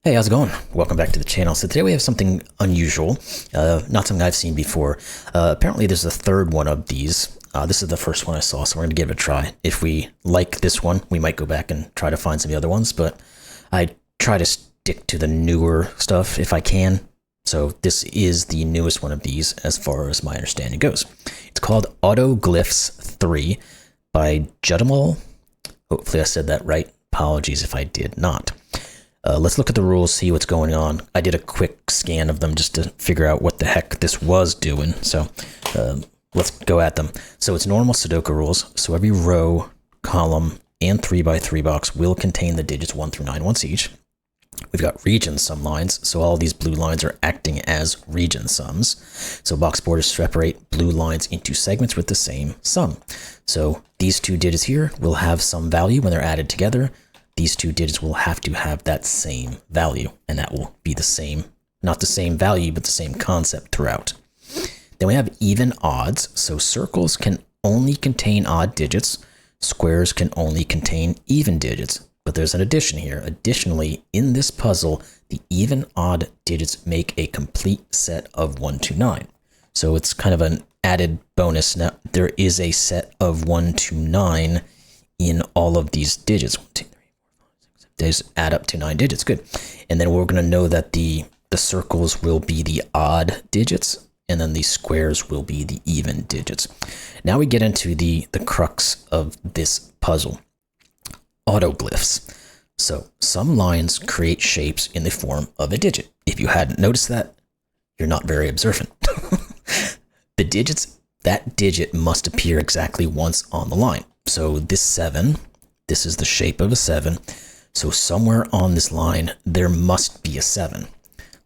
Hey, how's it going? Welcome back to the channel. So today we have something unusual, not something I've seen before. Apparently there's a third one of these. This is the first one I saw, so we're going to give it a try. If we like this one, we might go back and try to find some of the other ones, but I try to stick to the newer stuff if I can. So this is the newest one of these as far as my understanding goes. It's called Autoglyphs 3 by Juddimal. Hopefully I said that right. Apologies if I did not. Let's look at the rules, see what's going on. I did a quick scan of them just to figure out what the heck this was doing. So let's go at them. So it's normal Sudoku rules. So every row, column, and 3x3 box will contain the digits 1 through 9 once each. We've got region sum lines, so all these blue lines are acting as region sums. So box borders separate blue lines into segments with the same sum. So these two digits here will have some value when they're added together. These two digits will have to have that same value, and that will be the same, not the same value, but the same concept throughout. Then we have even odds, so circles can only contain odd digits, squares can only contain even digits, but there's an addition here. Additionally, in this puzzle, the even odd digits make a complete set of 1 to 9. So it's kind of an added bonus. Now, there is a set of 1 to 9 in all of these digits. 1, 2, 3. They add up to 9 digits. Good. And then we're going to know that the circles will be the odd digits, and then the squares will be the even digits. Now we get into the crux of this puzzle. Autoglyphs. So some lines create shapes in the form of a digit. If you hadn't noticed that, you're not very observant. The digits, that digit must appear exactly once on the line. So this 7, this is the shape of a 7. So somewhere on this line, there must be a 7.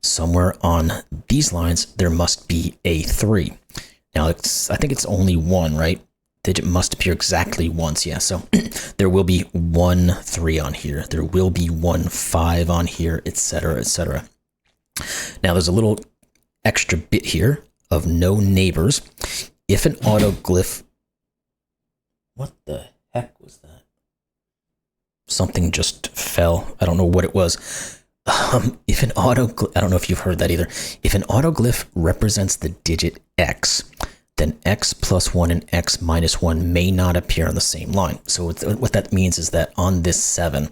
Somewhere on these lines, there must be a 3. Now, I think it's only 1, right? Digit must appear exactly once, yeah. So there will be 1 3 on here. There will be 1 5 on here, etc., etc. Now, there's a little extra bit here of no neighbors. If an autoglyph... What the heck was that? Something just fell. I don't know what it was. If an autoglyph, I don't know if you've heard that either. If an autoglyph represents the digit X, then X+1 and X-1 may not appear on the same line. So what that means is that on this 7,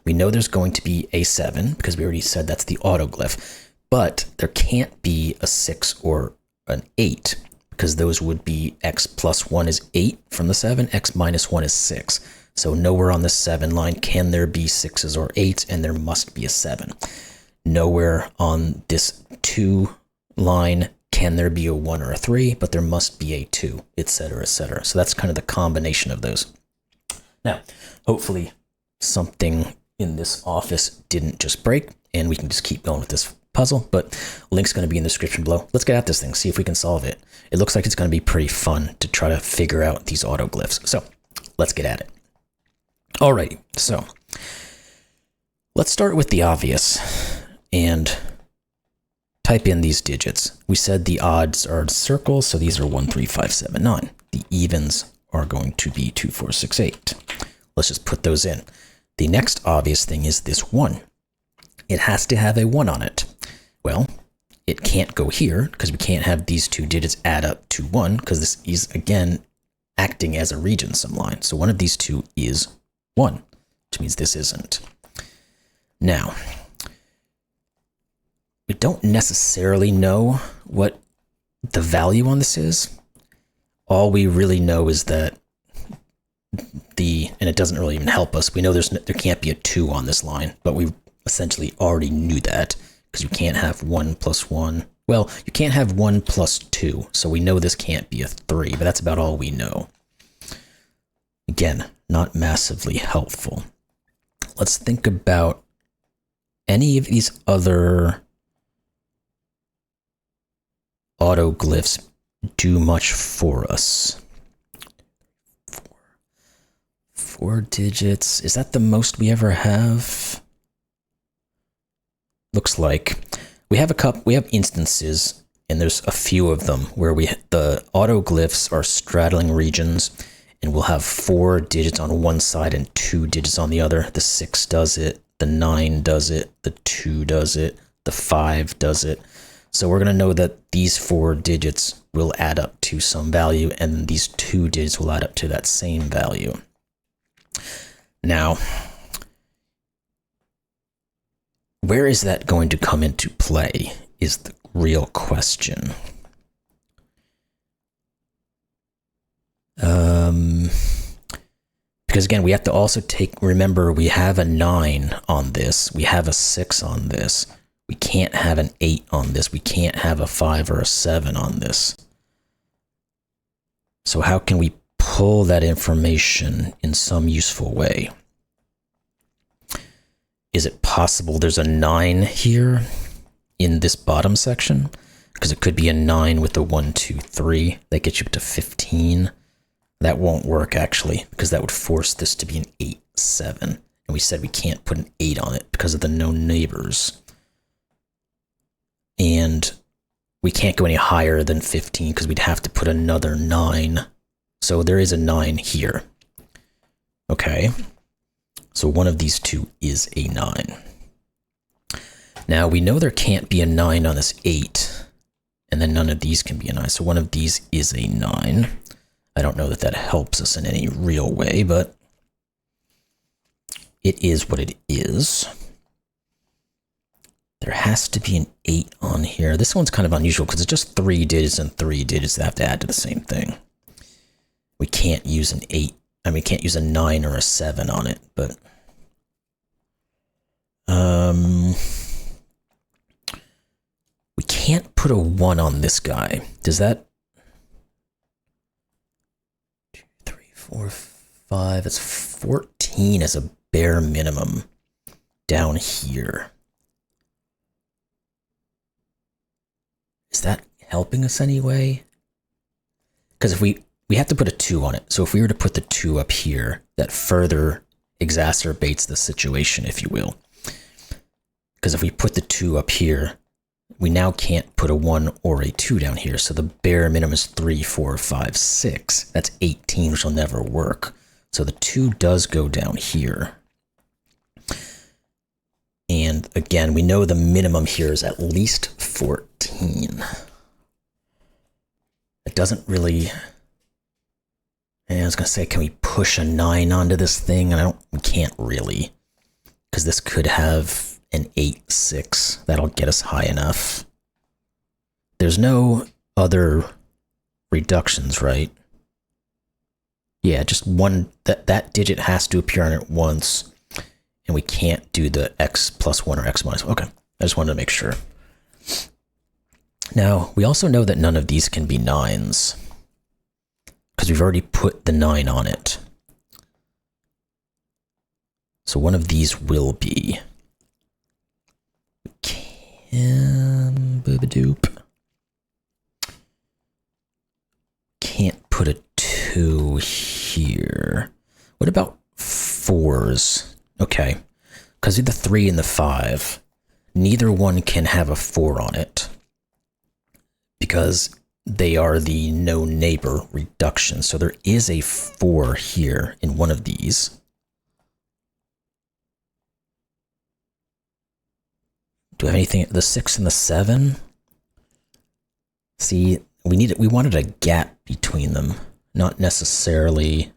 we know there's going to be a 7 because we already said that's the autoglyph, but there can't be a 6 or an 8 because those would be X+1 is 8 from the 7, X-1 is 6. So nowhere on the 7 line can there be 6s or 8s, and there must be a 7. Nowhere on this 2 line can there be a 1 or a 3, but there must be a 2, etc., etc. So that's kind of the combination of those. Now, hopefully something in this office didn't just break, and we can just keep going with this puzzle, but link's going to be in the description below. Let's get at this thing, see if we can solve it. It looks like it's going to be pretty fun to try to figure out these autoglyphs. So let's get at it. Alrighty, so let's start with the obvious and type in these digits. We said the odds are circles, so these are 1, 3, 5, 7, 9. The evens are going to be 2, 4, 6, 8. Let's just put those in. The next obvious thing is this 1. It has to have a 1 on it. Well, it can't go here because we can't have these two digits add up to 1 because this is, again, acting as a region sum line. So one of these two is 1, which means this isn't. Now, we don't necessarily know what the value on this is. All we really know is that and it doesn't really even help us. We know there can't be a 2 on this line, but we essentially already knew that because you can't have 1 plus 1. Well, you can't have 1 plus 2, so we know this can't be a 3, but that's about all we know. Again, not massively helpful. Let's think about any of these other autoglyphs do much for us. 4 digits. Is that the most we ever have? Looks like we have instances, and there's a few of them where the autoglyphs are straddling regions, and we'll have 4 digits on one side and 2 digits on the other. The 6 does it. the 9 does it, the 2 does it, the 5 does it. So we're going to know that these 4 digits will add up to some value, and these 2 digits will add up to that same value. Now, where is that going to come into play is the real question. Because again, we have to also remember we have a 9 on this, we have a 6 on this, we can't have an 8 on this, we can't have a 5 or a 7 on this. So how can we pull that information in some useful way? Is it possible there's a 9 here in this bottom section? Because it could be a 9 with a 1, 2, 3. That gets you up to 15. That won't work, actually, because that would force this to be an 8, 7. And we said we can't put an 8 on it because of the no neighbors. And we can't go any higher than 15 because we'd have to put another 9. So there is a 9 here. Okay. So one of these two is a 9. Now, we know there can't be a 9 on this 8, and then none of these can be a 9. So one of these is a 9. I don't know that that helps us in any real way, but it is what it is. There has to be an 8 on here. This one's kind of unusual because it's just 3 digits and 3 digits that have to add to the same thing. We can't use an 8. I mean, we can't use a 9 or a 7 on it, but we can't put a 1 on this guy. Does that 4, 5, it's 14 as a bare minimum down here. Is that helping us anyway? Because if we have to put a 2 on it. So if we were to put the 2 up here, that further exacerbates the situation, if you will. Because if we put the 2 up here, we now can't put a 1 or a 2 down here. So the bare minimum is 3, 4, 5, 6. That's 18, which will never work. So the 2 does go down here. And again, we know the minimum here is at least 14. It doesn't really... And I was going to say, can we push a 9 onto this thing? And we can't really. Because this could have an 8, 6. That'll get us high enough. There's no other reductions, right? Yeah, just one. That digit has to appear on it once. And we can't do the X+1 or X-1. Okay, I just wanted to make sure. Now, we also know that none of these can be 9s. Because we've already put the 9 on it. So one of these will be... Boobadoop. Can't put a 2 here. What about 4s? Okay, because of the 3 and the 5, neither one can have a 4 on it. Because they are the no neighbor reduction. So there is a 4 here in one of these. Do I have anything? The 6 and the 7? See, we wanted a gap between them, not necessarily...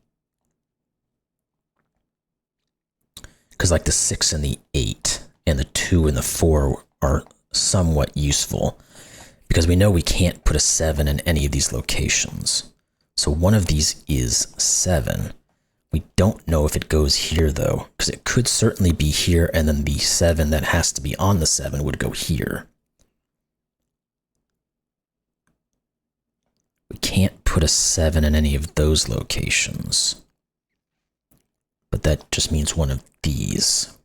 Because like the 6 and the 8 and the 2 and the 4 are somewhat useful. Because we know we can't put a 7 in any of these locations. So one of these is 7. We don't know if it goes here though, because it could certainly be here and then the 7 that has to be on the 7 would go here. We can't put a 7 in any of those locations. But that just means one of these.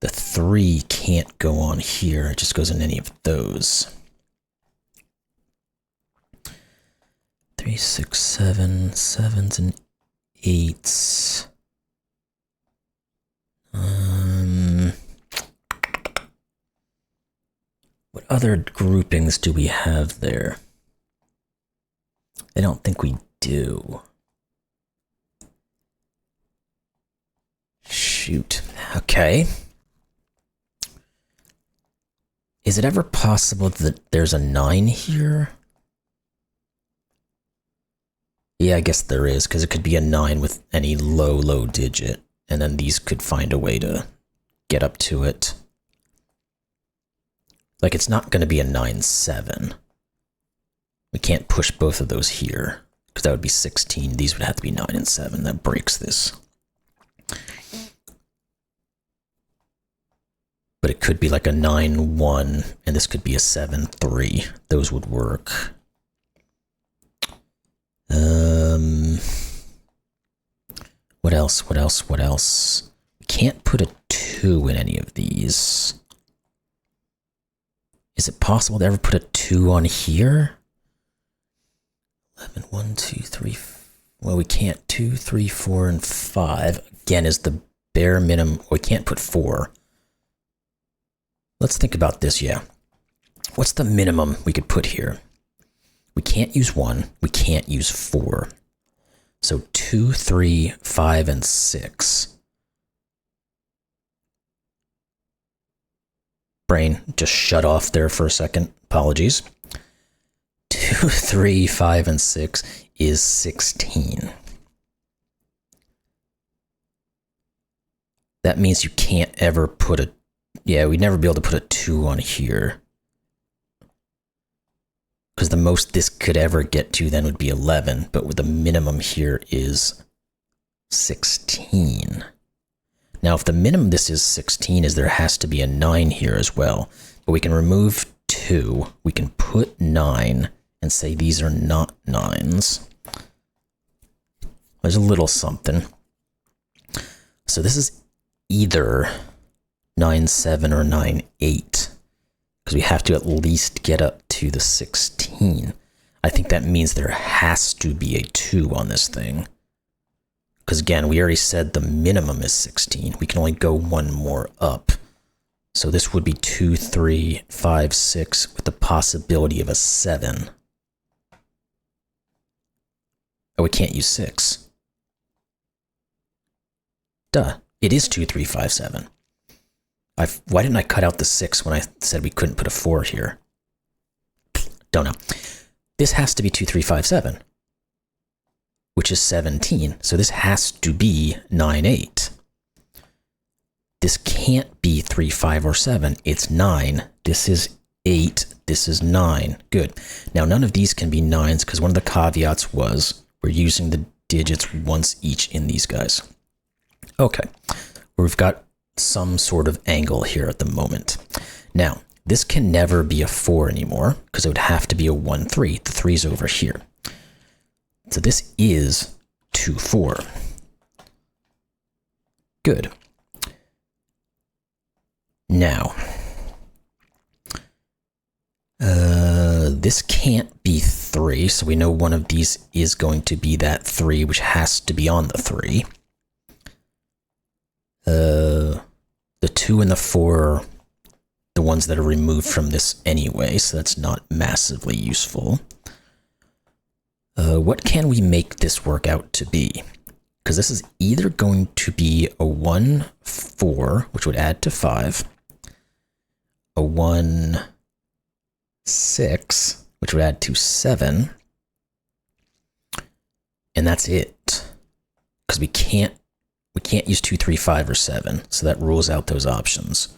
The 3 can't go on here, it just goes in any of those. 3, 6, 7, 7s and 8s. What other groupings do we have there? I don't think we do. Shoot. Okay. Is it ever possible that there's a 9 here? Yeah, I guess there is, because it could be a 9 with any low digit, and then these could find a way to get up to it. Like, it's not going to be a 9-7. We can't push both of those here, because that would be 16. These would have to be 9 and 7. That breaks this. But it could be like a 9-1, and this could be a 7-3. Those would work. What else? What else? What else? We can't put a 2 in any of these. Is it possible to ever put a 2 on here? 11, 1, 2, 3. Well, we can't. 2, 3, 4, and 5. Again, is the bare minimum. We can't put 4. Let's think about this, yeah. What's the minimum we could put here? We can't use 1. We can't use 4. So 2, 3, 5, and 6. Brain just shut off there for a second. Apologies. 2, 3, 5, and 6 is 16. That means you can't ever put a... Yeah, we'd never be able to put a 2 on here. Because the most this could ever get to then would be 11, but the minimum here is 16. Now, if the minimum this is 16, is there has to be a 9 here as well. But we can remove 2, we can put 9, and say these are not 9s. There's a little something. So this is either 9-7 or 9-8, because we have to at least get up to the 16. I think that means there has to be a 2 on this thing. Because again, we already said the minimum is 16. We can only go one more up. So this would be 2, 3, 5, 6 with the possibility of a 7. Oh, we can't use 6. Duh. It is 2, 3, 5, 7. Why didn't I cut out the 6 when I said we couldn't put a 4 here? Don't know. This has to be 2, 3, 5, 7, which is 17. So this has to be 9, 8. This can't be 3, 5, or 7. It's 9. This is 8. This is 9. Good. Now, none of these can be 9s because one of the caveats was we're using the digits once each in these guys. Okay. We've got some sort of angle here at the moment. Now, this can never be a 4 anymore because it would have to be a 1, 3. The 3's over here. So this is 2, 4. Good. Now, this can't be 3, so we know one of these is going to be that 3, which has to be on the 3. The 2 and the 4 are the ones that are removed from this anyway, so that's not massively useful. What can we make this work out to be? Because this is either going to be a 1, 4, which would add to 5, a 1, 6, which would add to 7, and that's it. Because we can't use 2, 3, 5, or 7, so that rules out those options.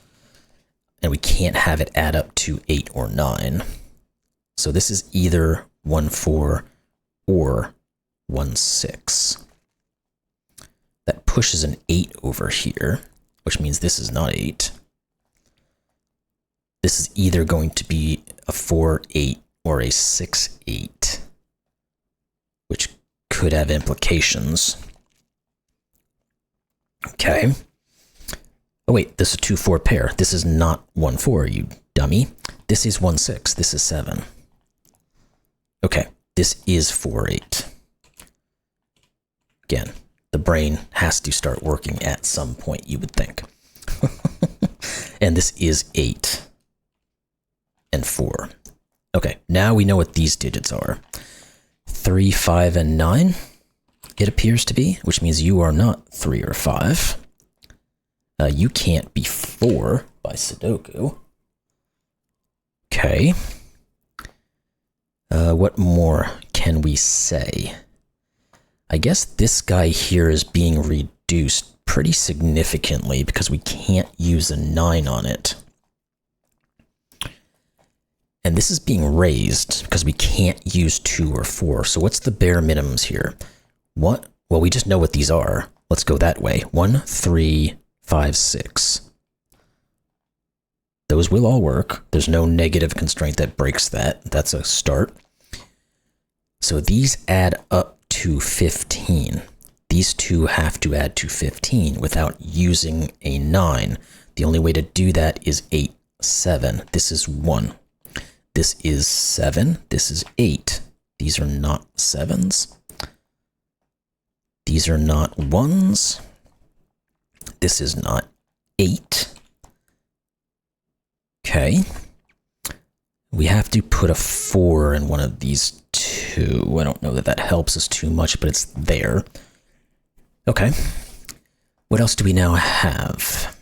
And we can't have it add up to 8 or 9. So this is either 1, 4 or 1, 6. That pushes an 8 over here, which means this is not 8. This is either going to be a 4, 8 or a 6, 8, which could have implications. Okay. Oh wait, this is a 2, 4 pair. This is not 1, 4, you dummy. This is 1, 6. This is 7. Okay, this is 4, 8. Again, the brain has to start working at some point, you would think. And this is 8 and 4. Okay, now we know what these digits are. 3, 5, and 9, it appears to be, which means you are not 3 or 5. You can't be 4 by Sudoku. Okay. What more can we say? I guess this guy here is being reduced pretty significantly because we can't use a 9 on it. And this is being raised because we can't use 2 or 4. So what's the bare minimums here? What? Well, we just know what these are. Let's go that way. 1, 3, 5, 6. Those will all work. There's no negative constraint that breaks that. That's a start. So these add up to 15. These two have to add to 15 without using a 9. The only way to do that is 8, 7. This is 1. This is 7. This is 8. These are not 7s. These are not 1s. This is not 8. Okay. We have to put a 4 in one of these two. I don't know that that helps us too much, but it's there. Okay. What else do we now have?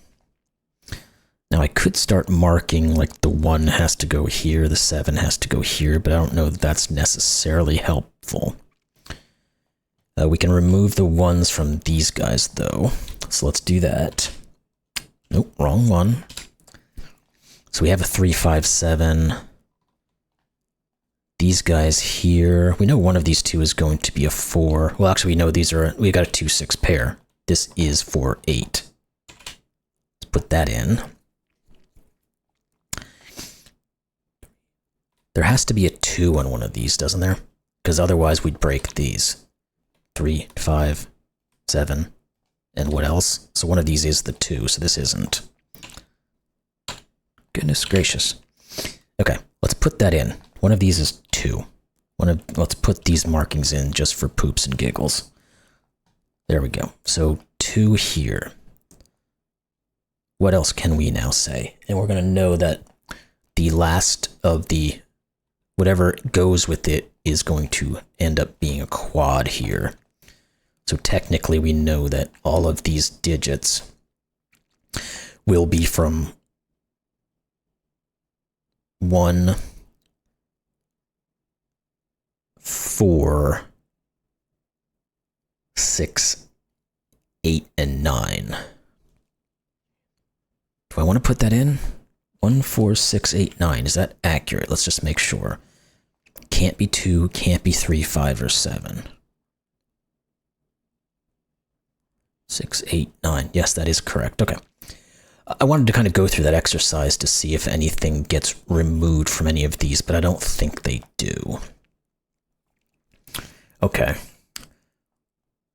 Now I could start marking like the 1 has to go here, the 7 has to go here, but I don't know that that's necessarily helpful. We can remove the 1s from these guys though. So let's do that. Nope, wrong one. So we have a 3, 5, 7. These guys here, we know one of these two is going to be a 4. Well, actually we know we got a 2, 6 pair. This is 4, 8. Let's put that in. There has to be a 2 on one of these, doesn't there? Because otherwise we'd break these. 3, 5, 7, and what else? So one of these is the 2, so this isn't. Goodness gracious. Okay, let's put that in. One of these is 2. Let's put these markings in just for poops and giggles. There we go. So 2 here. What else can we now say? And we're going to know that the last of the whatever goes with it is going to end up being a quad here. So technically we know that all of these digits will be from 1, 4, 6, 8, and 9. Do I want to put that in? 1, 4, 6, 8, 9. Is that accurate? Let's just make sure. Can't be 2, can't be 3, 5, or 7. 6, 8, 9. Yes, that is correct. Okay. I wanted to kind of go through that exercise to see if anything gets removed from any of these, but I don't think they do. Okay.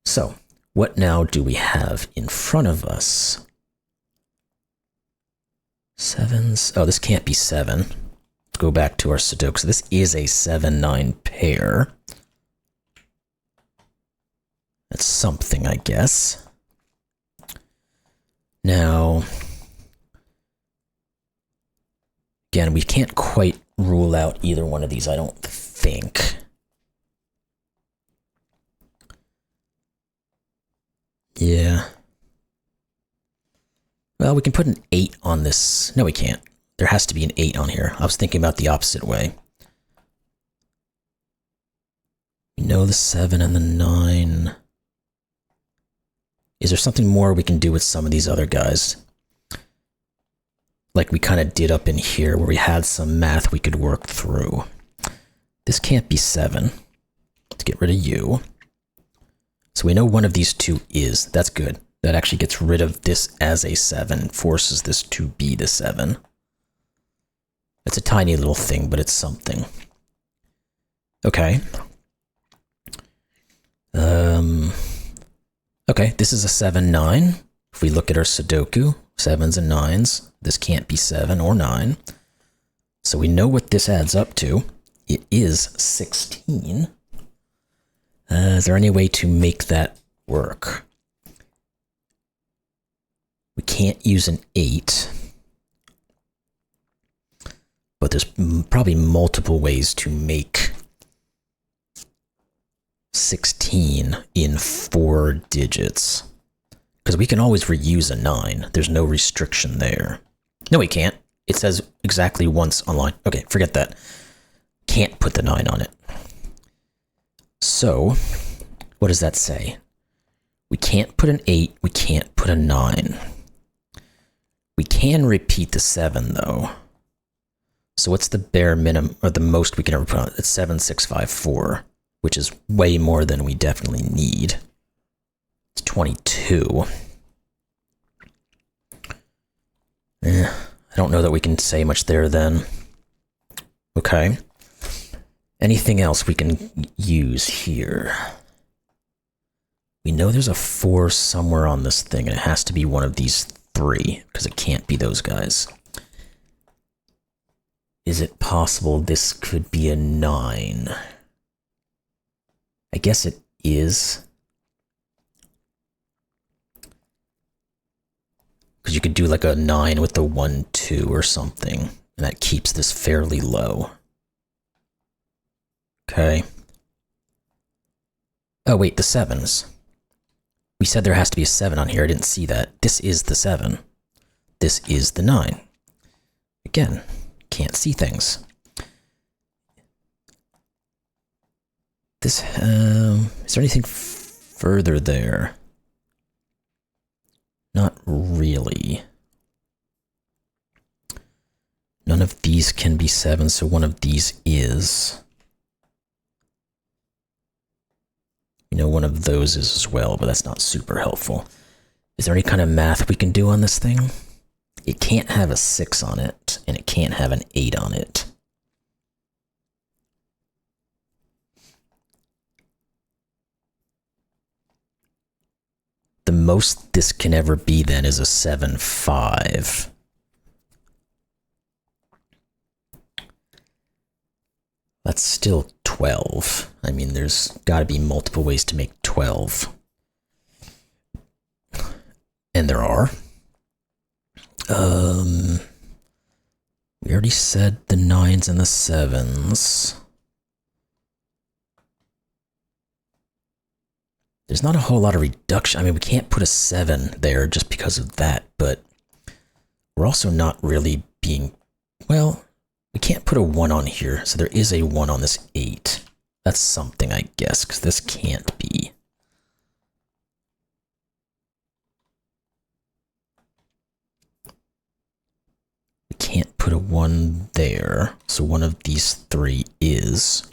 So, what now do we have in front of us? 7s. Oh, this can't be 7. Let's go back to our Sudoku. So this is a 7-9 pair. That's something, I guess. Now, again, we can't quite rule out either one of these, I don't think. Yeah. Well, we can put an 8 on this. No, we can't. There has to be an 8 on here. I was thinking about the opposite way. We know the 7 and the 9. Is there something more we can do with some of these other guys? Like we kind of did up in here where we had some math we could work through. This can't be 7. Let's get rid of you. So we know one of these two is. That's good. That actually gets rid of this as a 7 and forces this to be the 7. It's a tiny little thing, but it's something. Okay. Okay, this is a 7-9. If we look at our Sudoku, 7s and 9s, this can't be 7 or 9. So we know what this adds up to. It is 16. Is there any way to make that work? We can't use an 8. But there's probably multiple ways to make 16 in 4 digits. Because we can always reuse a 9. There's no restriction there. No, we can't. It says exactly once online. Okay, forget that. Can't put the 9 on it. So, what does that say? We can't put an 8. We can't put a 9. We can repeat the 7, though. So what's the bare minimum, or the most we can ever put on it? It's 7654, which is way more than we definitely need. It's 22. I don't know that we can say much there then. Okay. Anything else we can use here? We know there's a 4 somewhere on this thing, and it has to be one of these 3, because it can't be those guys. Is it possible this could be a 9? I guess it is. Because you could do like a 9 with the 1, 2 or something, and that keeps this fairly low. Okay. Oh wait, the 7s. We said there has to be a 7 on here. I didn't see that. This is the 7. This is the 9. Again, can't see things. This, is there anything further there? Not really. None of these can be 7, so one of these is. You know, one of those is as well, but that's not super helpful. Is there any kind of math we can do on this thing? It can't have a 6 on it, and it can't have an 8 on it. The most this can ever be then is a 7, 5. That's still 12. I mean, there's got to be multiple ways to make 12. And there are. We already said the 9s and the 7s. There's not a whole lot of reduction. I mean, we can't put a 7 there just because of that, but we're also not really being, well, we can't put a 1 on here, so there is a 1 on this 8. That's something, I guess, because this can't be. We can't put a 1 there, so one of these 3 is.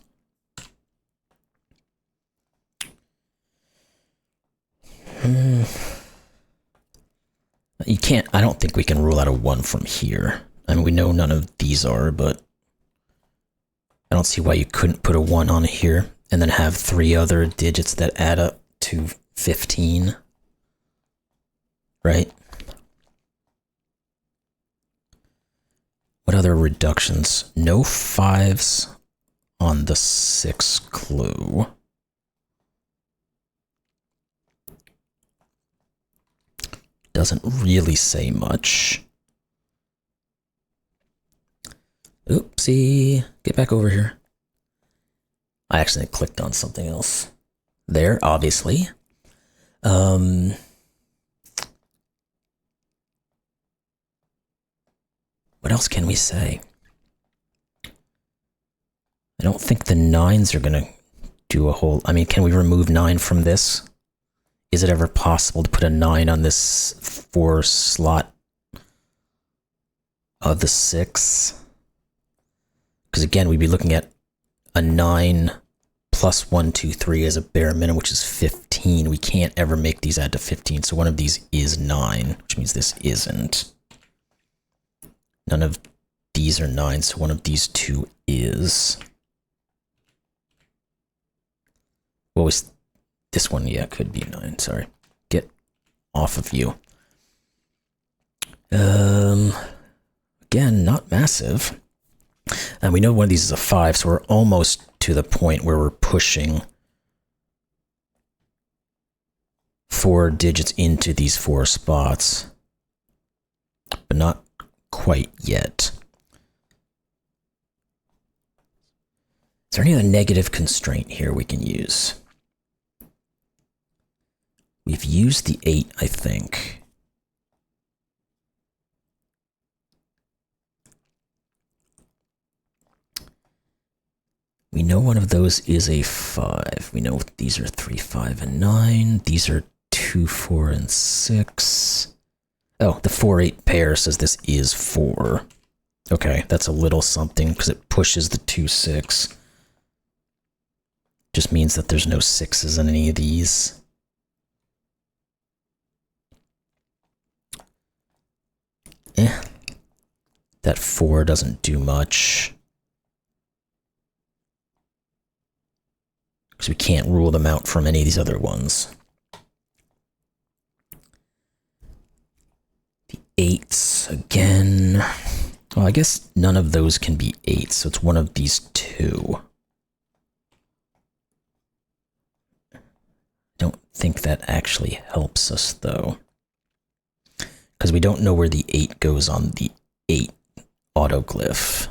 You can't, I don't think we can rule out a 1 from here. I mean, we know none of these are, but I don't see why you couldn't put a 1 on here and then have 3 other digits that add up to 15. Right? What other reductions? No 5s on the 6 clue. Doesn't really say much. Oopsie. Get back over here. I accidentally clicked on something else. There, obviously. What else can we say? I don't think the 9s are gonna do a whole... I mean, can we remove 9 from this? Is it ever possible to put a 9 on this 4 slot of the 6? Because again, we'd be looking at a 9 plus 1, 2, 3 as a bare minimum, which is 15. We can't ever make these add to 15, so one of these is 9, which means this isn't. None of these are 9, so one of these 2 is. What was this one? Yeah, could be 9, sorry. Get off of you. Again, not massive. And we know one of these is a 5, so we're almost to the point where we're pushing 4 digits into these 4 spots. But not quite yet. Is there any other negative constraint here we can use? We've used the 8, I think. We know one of those is a 5. We know these are 3, 5, and 9. These are 2, 4, and 6. Oh, the 4, 8 pair says this is 4. Okay, that's a little something because it pushes the 2, 6. Just means that there's no 6s in any of these. That 4 doesn't do much. Because we can't rule them out from any of these other ones. The 8s again. Well, I guess none of those can be 8s, so it's one of these 2. Don't think that actually helps us, though. Because we don't know where the 8 goes on the 8 autoglyph.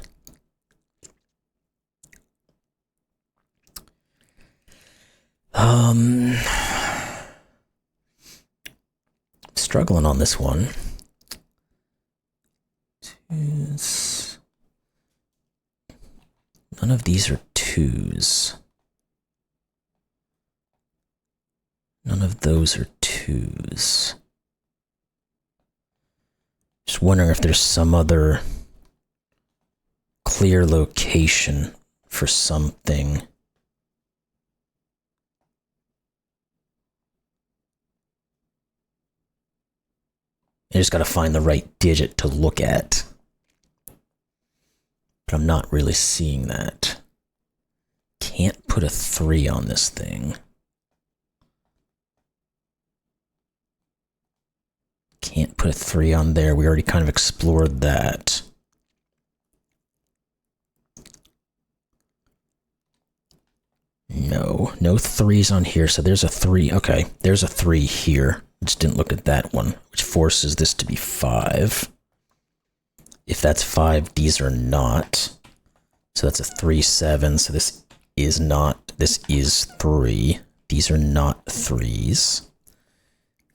Struggling on this one. Twos. None of these are 2s. None of those are 2s. Just wondering if there's some other clear location for something. I just gotta find the right digit to look at. But I'm not really seeing that. Can't put a 3 on this thing. Can't put a 3 on there. We already kind of explored that. No 3s on here. So there's a 3. Okay, there's a 3 here. Just didn't look at that one, which forces this to be 5. If that's 5, these are not. So that's a 3, 7. So this is not. This is 3. These are not 3s.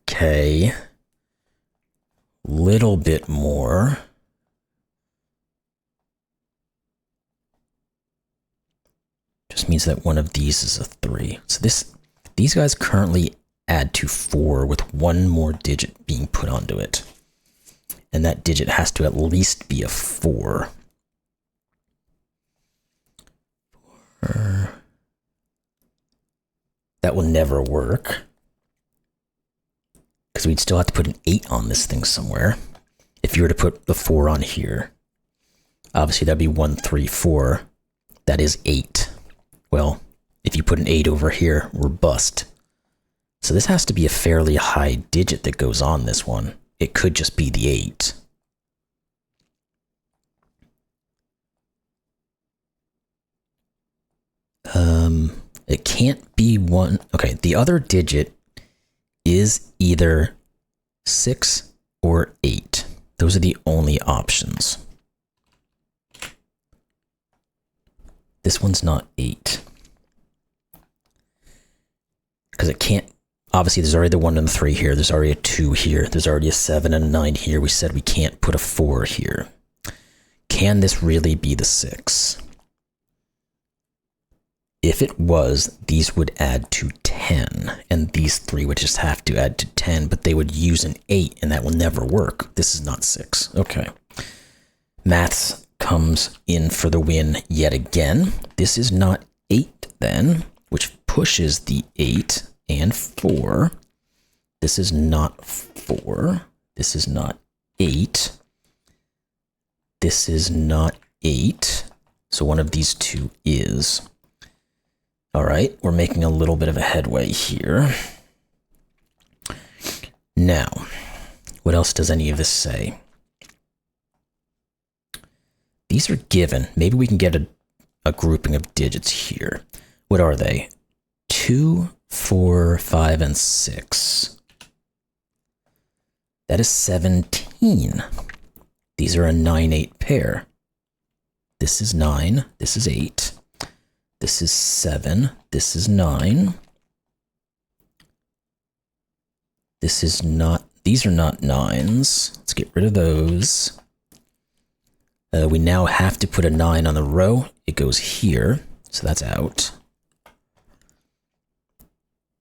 Okay. Little bit more. Just means that one of these is a 3. So these guys currently add to 4 with one more digit being put onto it. And that digit has to at least be a 4. That will never work. Because we'd still have to put an 8 on this thing somewhere. If you were to put the 4 on here, obviously that'd be 1, 3, 4. That is 8. Well, if you put an 8 over here, we're bust. So this has to be a fairly high digit that goes on this one. It could just be the 8. It can't be 1. Okay, the other digit is either 6 or 8. Those are the only options. This one's not 8. Because it can't, obviously there's already the 1 and the 3 here, there's already a 2 here, there's already a 7 and a 9 here. We said we can't put a 4 here. Can this really be the 6? If it was, these would add to 10, and these 3 would just have to add to 10, but they would use an 8, and that will never work. This is not 6. Okay. Maths comes in for the win yet again. This is not 8 then, which pushes the 8 and 4. This is not 4. This is not 8. This is not 8. So one of these 2 is. All right, we're making a little bit of a headway here. Now, what else does any of this say? These are given. Maybe we can get a grouping of digits here. What are they? 2, 4, 5, and 6. That is 17. These are a 9, 8 pair. This is 9. This is 8. This is 7. This is 9. This is not, these are not 9s. Let's get rid of those. We now have to put a 9 on the row. It goes here, so that's out.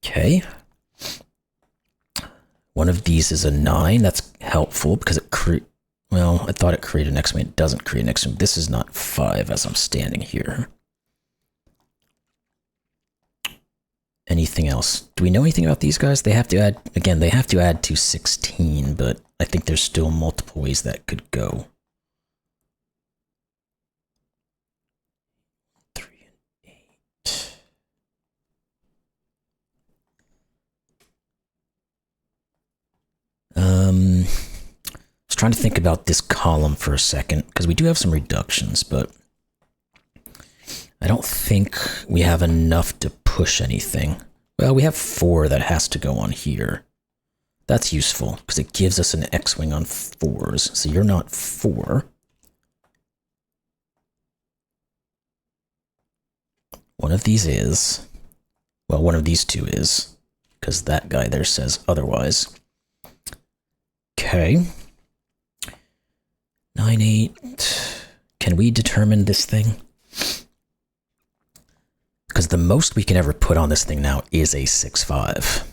Okay. One of these is a 9. That's helpful because it well, I thought it created an X-1. It doesn't create an X-1. This is not 5 as I'm standing here. Anything else? Do we know anything about these guys? They have to add, again, they have to add to 16, but I think there's still multiple ways that could go. 3 and 8. I was trying to think about this column for a second, because we do have some reductions, but I don't think we have enough to push anything. Well, we have 4 that has to go on here. That's useful, because it gives us an X-wing on 4s, so you're not 4. One of these is. Well, one of these 2 is, because that guy there says otherwise. Okay. 9, 8. Can we determine this thing? Because the most we can ever put on this thing now is a 6, 5.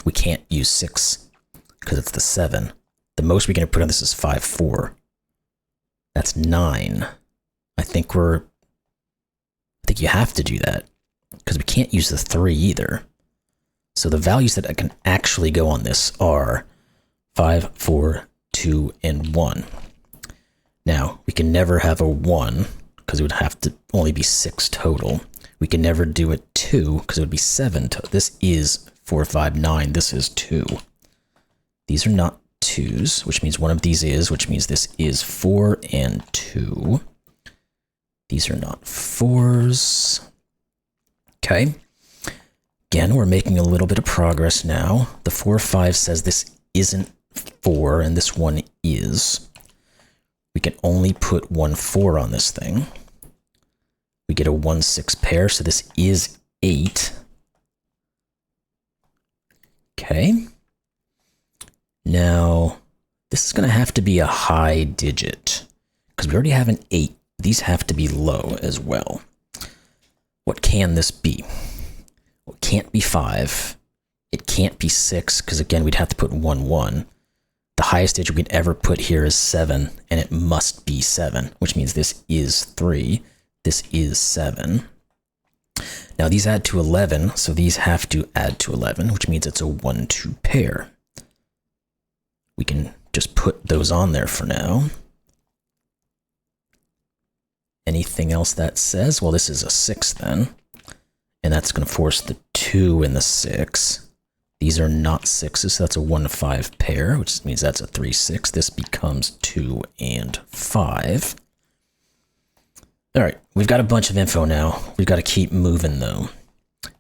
We can't use 6 because it's the 7. The most we can put on this is 5, 4. That's 9. I think you have to do that because we can't use the 3 either. So the values that I can actually go on this are 5, 4, 2, and 1. Now, we can never have a 1 because it would have to only be 6 total. We can never do a 2 because it would be 7 total. This is 4, 5, 9. This is 2. These are not 2s, which means one of these is, which means this is 4 and 2. These are not 4s. Okay. Again, we're making a little bit of progress now. The 4, 5 says this isn't 4 and this one is. We can only put 1, 4 on this thing. We get a 1, 6 pair, so this is 8. Okay. Now, this is going to have to be a high digit, because we already have an 8. These have to be low as well. What can this be? Well, it can't be 5. It can't be 6, because again, we'd have to put 1, 1. The highest digit we'd ever put here is 7, and it must be 7, which means this is 3. This is 7. Now these add to 11, so these have to add to 11, which means it's a 1, 2 pair. We can just put those on there for now. Anything else that says? Well, this is a 6 then, and that's going to force the 2 and the 6. These are not 6s, so that's a 1 to 5 pair, which means that's a 3, 6. This becomes 2 and 5. All right, we've got a bunch of info now. We've got to keep moving, though.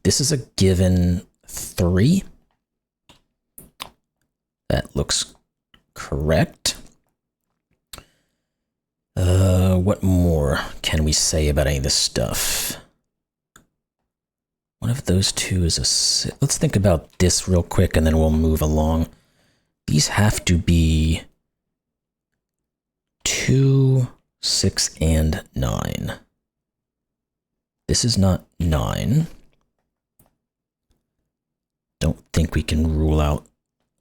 This is a given 3. That looks correct. What more can we say about any of this stuff? One of those 2 is a 6. Let's think about this real quick, and then we'll move along. These have to be 2, 6, and 9. This is not 9. Don't think we can rule out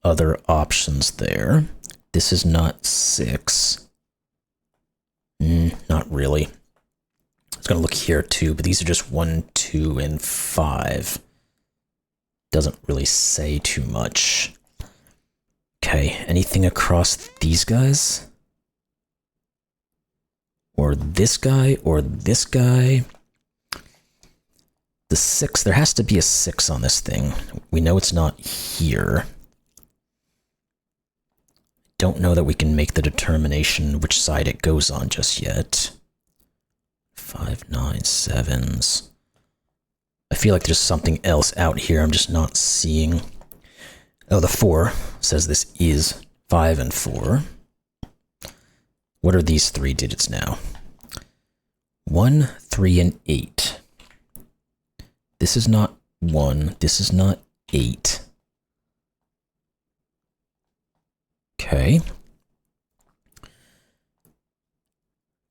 other options there. This is not 6. Not really. It's going to look here too, but these are just 1, 2, and 5. Doesn't really say too much. Okay, anything across these guys? Or this guy, or this guy? The 6, there has to be a 6 on this thing. We know it's not here. Don't know that we can make the determination which side it goes on just yet. 5, 9, 7s. I feel like there's something else out here I'm just not seeing. Oh, the 4 says this is 5 and 4. What are these 3 digits now? 1, 3, and 8. This is not 1. This is not 8. Okay.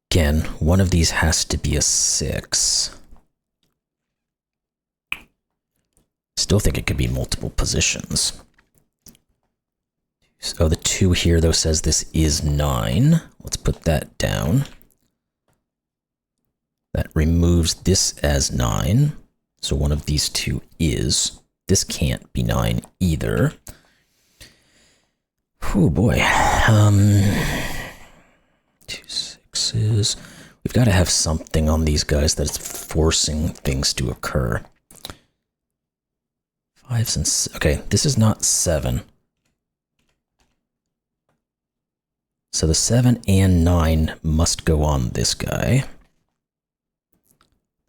Again, one of these has to be a 6. Still think it could be multiple positions. So the 2 here, though, says this is 9. Let's put that down. That removes this as 9. So one of these 2 is. This can't be 9 either. Oh boy. 2 6s. We've got to have something on these guys that's forcing things to occur. 5s and okay, this is not 7. So the 7 and 9 must go on this guy.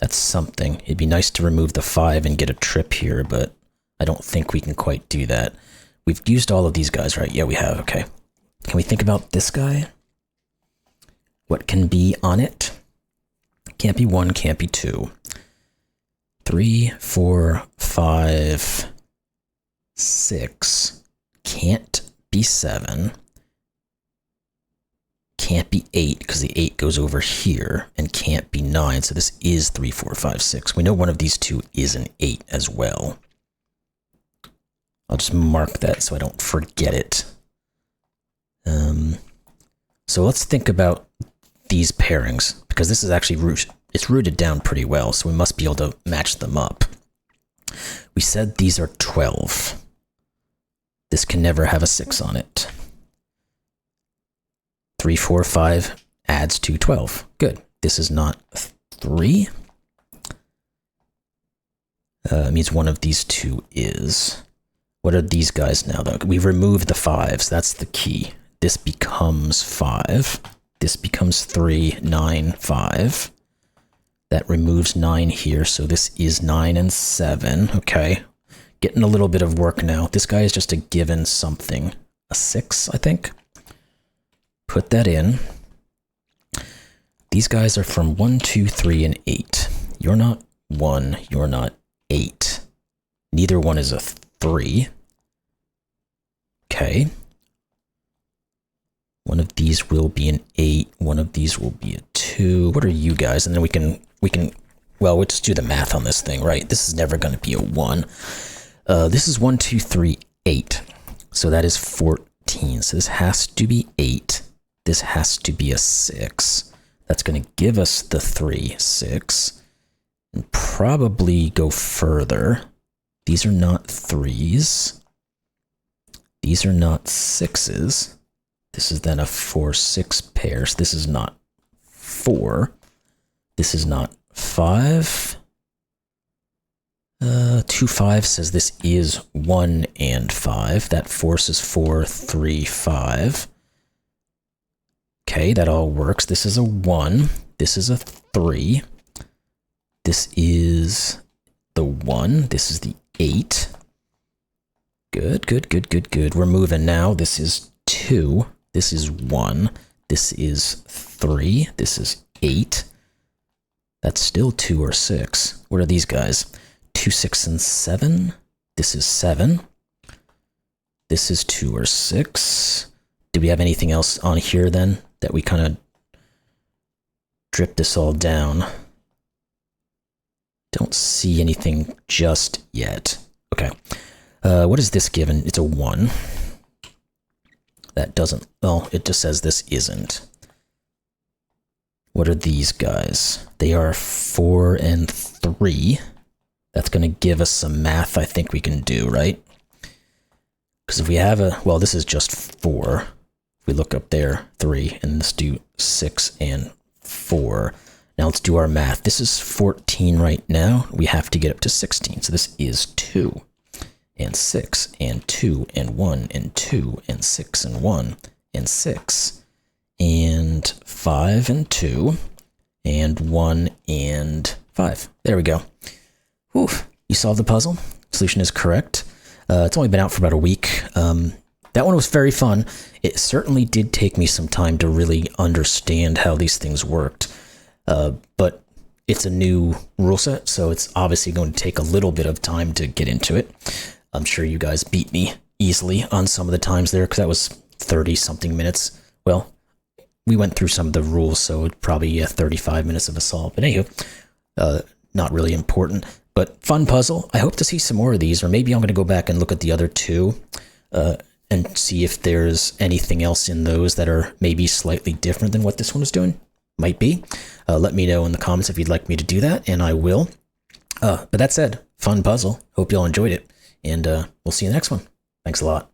That's something. It'd be nice to remove the 5 and get a trip here, but I don't think we can quite do that. We've used all of these guys, right? Yeah, we have. Okay. Can we think about this guy? What can be on it? Can't be 1, can't be 2. 3, 4, 5, 6. Can't be 7. Can't be 8 because the 8 goes over here, and can't be 9. So this is 3, 4, 5, 6. We know one of these 2 is an 8 as well. I'll just mark that so I don't forget it. So let's think about these pairings, because this is actually it's rooted down pretty well, so we must be able to match them up. We said these are 12. This can never have a 6 on it. 3, 4, 5 adds to 12. Good. This is not 3. It means one of these 2 is. What are these guys now, though? We've removed the 5s. That's the key. This becomes 5. This becomes 3, 9, 5. That removes 9 here, so this is 9 and 7. Okay. Getting a little bit of work now. This guy is just a given something. A 6, I think. Put that in. These guys are from 1, 2, 3, and 8. You're not 1. You're not 8. Neither one is a 3. Okay. One of these will be an 8. One of these will be a 2. What are you guys? And then we can, well, we'll just do the math on this thing, right? This is never going to be a 1. This is 1, 2, 3, 8. So that is 14. So this has to be 8. This has to be a 6. That's going to give us the 3, 6. And probably go further. These are not 3s. These are not 6s. This is then a 4, 6 pairs. This is not 4. This is not 5. 2, 5 says this is 1 and 5. That forces 4, 3, 5. Okay, that all works. This is a 1. This is a 3. This is the 1. This is the 8. Good, good, good, good, good. We're moving now. This is 2. This is 1. This is 3. This is 8. That's still 2 or 6. What are these guys? 2, 6, and 7. This is 7. This is 2 or 6. Do we have anything else on here then that we kind of drip this all down? Don't see anything just yet. Okay. What is this given? It's a 1. That doesn't, well, it just says this isn't. What are these guys? They are 4 and 3. That's going to give us some math I think we can do, right? Because if we have a, well, this is just 4. If we look up there, 3, and let's do 6 and 4. Now let's do our math. This is 14 right now. We have to get up to 16. So this is 2 and 6 and 2 and 1 and 2 and 6 and 1 and 6 and 5 and 2 and 1 and 5. There we go. Whew. You solved the puzzle. Solution is correct. It's only been out for about a week. That one was very fun. It certainly did take me some time to really understand how these things worked. But it's a new rule set, so it's obviously going to take a little bit of time to get into it. I'm sure you guys beat me easily on some of the times there, because that was 30 something minutes. Well, we went through some of the rules, so probably 35 minutes of a solve. But anywho, not really important, but fun puzzle. I hope to see some more of these, or maybe I'm going to go back and look at the other two and see if there's anything else in those that are maybe slightly different than what this one is doing. Might be. Let me know in the comments if you'd like me to do that, and I will. But that said, fun puzzle. Hope you all enjoyed it, and we'll see you in the next one. Thanks a lot.